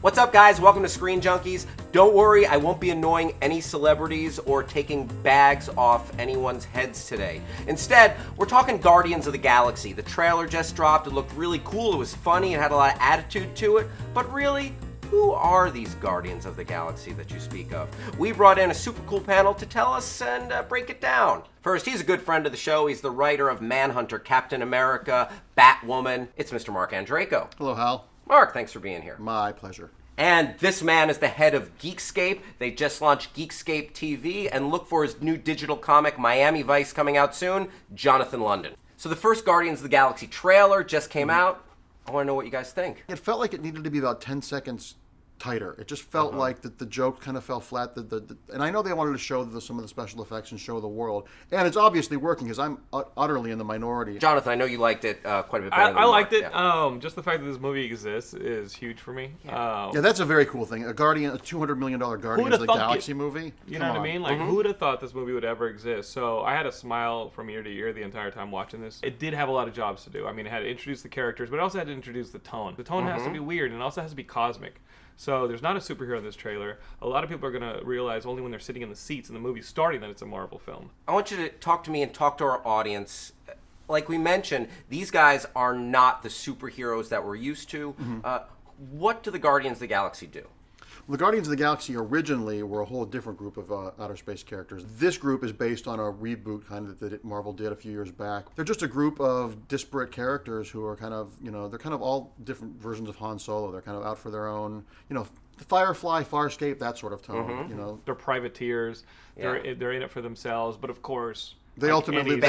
What's up, guys? Welcome to Screen Junkies. Don't worry, I won't be annoying any celebrities or taking bags off anyone's heads today. Instead, we're talking Guardians of the Galaxy. The trailer just dropped. It looked really cool. It was funny. It had a lot of attitude to it. But really, who are these Guardians of the Galaxy that you speak of? We brought in a super cool panel to tell us and break it down. First, he's a good friend of the show. He's the writer of Manhunter, Captain America, Batwoman. It's Mr. Mark Andreyko. Hello, Hal. Mark, thanks for being here. My pleasure. And this man is the head of Geekscape. They just launched Geekscape TV, and look for his new digital comic, Miami Vice, coming out soon, Jonathan London. So the first Guardians of the Galaxy trailer just came out. I want to know what you guys think. It felt like it needed to be about 10 seconds tighter. It just felt like that the joke kind of fell flat. And I know they wanted to show some of the special effects and show the world. And it's obviously working because I'm utterly in the minority. Jonathan, I know you liked it quite a bit better than I liked Mark. it. Yeah. Just the fact that this movie exists is huge for me. Yeah, that's a very cool thing. A $200 million Guardians of the Galaxy movie. You know what I mean? Like, who would have thought this movie would ever exist? So I had a smile from ear to ear the entire time watching this. It did have a lot of jobs to do. I mean, it had to introduce the characters, but it also had to introduce the tone. The tone has to be weird, and it also has to be cosmic. So there's not a superhero in this trailer. A lot of people are going to realize only when they're sitting in the seats and the movie's starting that it's a Marvel film. I want you to talk to me and talk to our audience. Like we mentioned, these guys are not the superheroes that we're used to. What do the Guardians of the Galaxy do? The Guardians of the Galaxy originally were a whole different group of outer space characters. This group is based on a reboot kind of that Marvel did a few years back. They're just a group of disparate characters who are kind of, they're kind of all different versions of Han Solo. They're kind of out for their own, Firefly, Farscape, that sort of tone. They're privateers. They're in it for themselves. But of course, they ultimately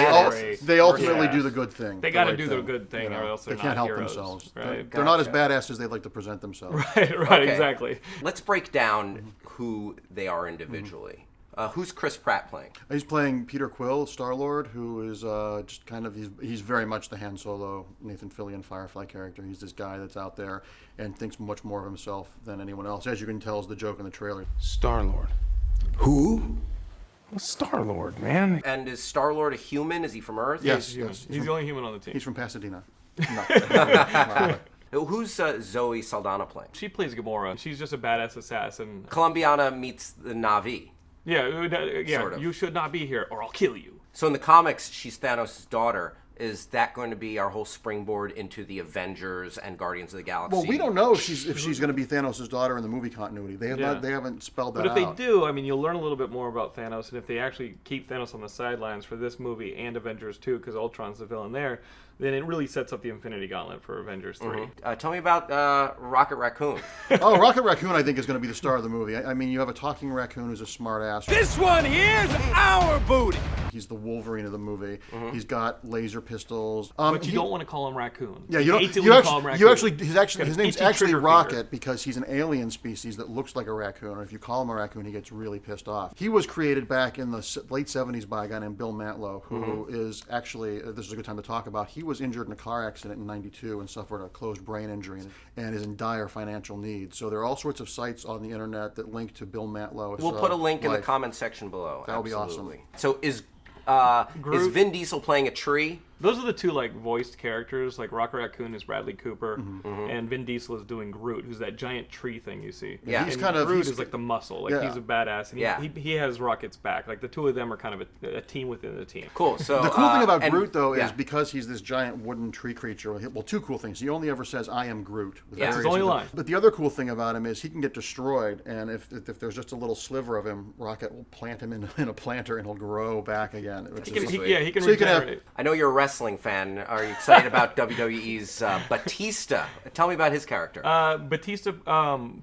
ultimately do the good thing. They got to do the good thing, or else they they're can't not help heroes, themselves. Right? They're not as badass as they like to present themselves. Right, Okay. exactly. Let's break down who they are individually. Who's Chris Pratt playing? He's playing Peter Quill, Star-Lord, who is just kind of, he's very much the Han Solo, Nathan Fillion Firefly character. He's this guy that's out there and thinks much more of himself than anyone else, as you can tell is the joke in the trailer. Star-Lord. Who? Well, Star-Lord, man. And is Star-Lord a human? Is he from Earth? Yes. He's the only human on the team. He's from Pasadena. Who's Zoe Saldana playing? She plays Gamora. She's just a badass assassin. Colombiana meets the Na'vi. Yeah, Sort of. You should not be here, or I'll kill you. So in the comics, she's Thanos' daughter. Is that going to be our whole springboard into the Avengers and Guardians of the Galaxy? Well, we don't know if she's going to be Thanos' daughter in the movie continuity. They haven't spelled that out. But if they do, I mean, you'll learn a little bit more about Thanos, and if they actually keep Thanos on the sidelines for this movie and Avengers 2, because Ultron's the villain there, then it really sets up the Infinity Gauntlet for Avengers 3. Tell me about Rocket Raccon. Oh, Rocket Raccon, I think, is going to be the star of the movie. I mean, you have a talking raccoon who's a smart ass. This one here's our booty. He's the Wolverine of the movie. He's got laser pistols. But you don't want to call him Raccoon. Yeah, you call him Raccoon. His name's actually Rocket because he's an alien species that looks like a raccoon. And if you call him a raccoon, he gets really pissed off. He was created back in the late 70s by a guy named Bill Mantlo, who is actually, this is a good time to talk about, he was injured in a car accident in '92 and suffered a closed brain injury and is in dire financial need. So there are all sorts of sites on the internet that link to Bill Mantlo. We'll put a link in the comment section below. That would be awesome. So is Vin Diesel playing a tree? Those are the two voiced characters. Like Rocket Raccoon is Bradley Cooper, and Vin Diesel is doing Groot, who's that giant tree thing you see. Yeah, he's Groot is like the muscle. He's a badass, and he has Rocket's back. Like the two of them are kind of a team within the team. Cool. So the cool thing about Groot though is because he's this giant wooden tree creature. Well, two cool things. He only ever says "I am Groot." That's his only line. But the other cool thing about him is he can get destroyed, and if there's just a little sliver of him, Rocket will plant him in a planter, and he'll grow back again. He can regenerate. I know you're a wrestling fan. Are you excited about WWE's Batista? Tell me about his character. Batista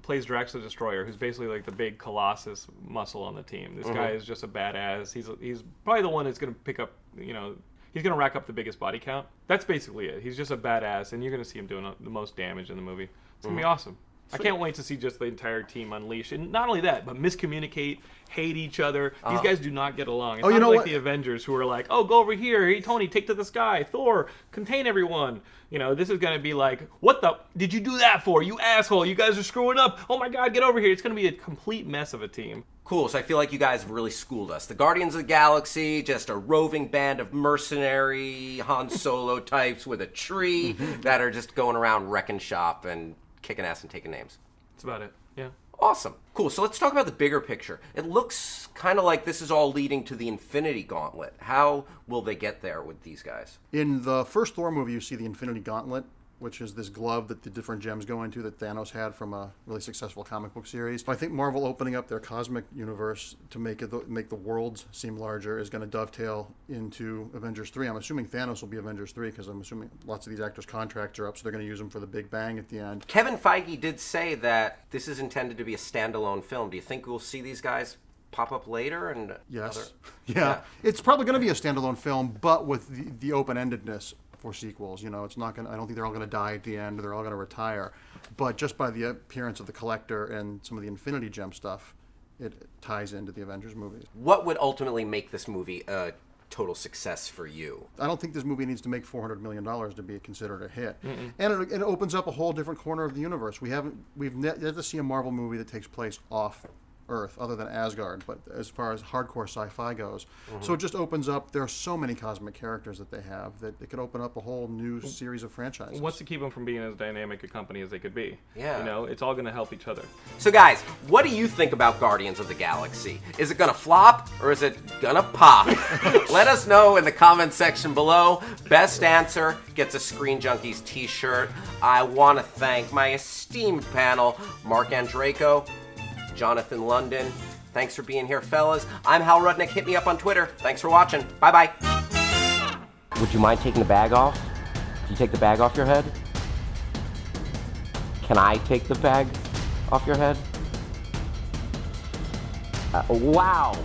plays Drax the Destroyer, who's basically like the big Colossus muscle on the team. This guy is just a badass. He's probably the one that's going to pick up, he's going to rack up the biggest body count. That's basically it. He's just a badass, and you're going to see him doing the most damage in the movie. It's going to be awesome. Sweet. I can't wait to see just the entire team unleash. And not only that, but miscommunicate, hate each other. These guys do not get along. It's not like the Avengers who are like, oh, go over here. Hey, Tony, take to the sky. Thor, contain everyone. This is going to be like, what the did you do that for? You asshole. You guys are screwing up. Oh, my God, get over here. It's going to be a complete mess of a team. Cool, so I feel like you guys have really schooled us. The Guardians of the Galaxy, just a roving band of mercenary Han Solo types with a tree that are just going around wrecking shop and kicking ass and taking names. That's about it. Yeah. Awesome. Cool. So let's talk about the bigger picture. It looks kind of like this is all leading to the Infinity Gauntlet. How will they get there with these guys? In the first Thor movie, you see the Infinity Gauntlet, which is this glove that the different gems go into that Thanos had from a really successful comic book series. I think Marvel opening up their cosmic universe to make the worlds seem larger is going to dovetail into Avengers 3. I'm assuming Thanos will be Avengers 3 because I'm assuming lots of these actors' contracts are up, so they're going to use them for the big bang at the end. Kevin Feige did say that this is intended to be a standalone film. Do you think we'll see these guys pop up later? And Yes. Yeah. It's probably going to be a standalone film, but with the open-endedness for sequels. You know, it's not going to, I don't think they're all going to die at the end, or they're all going to retire. But just by the appearance of the Collector and some of the Infinity Gem stuff, it ties into the Avengers movies. What would ultimately make this movie a total success for you? I don't think this movie needs to make $400 million to be considered a hit. And it opens up a whole different corner of the universe. We've yet to see a Marvel movie that takes place off Earth other than Asgard, but as far as hardcore sci-fi goes. So it just opens up, there are so many cosmic characters that they have that it could open up a whole new series of franchises. What's to keep them from being as dynamic a company as they could be? Yeah. You know, it's all going to help each other. So guys, what do you think about Guardians of the Galaxy? Is it gonna flop or is it gonna pop? Let us know in the comment section below. Best answer gets a Screen Junkies t-shirt. I want to thank my esteemed panel, Mark Andraco, Jonathan London. Thanks for being here, fellas. I'm Hal Rudnick. Hit me up on Twitter. Thanks for watching. Bye-bye. Would you mind taking the bag off? Can you take the bag off your head? Can I take the bag off your head? Wow.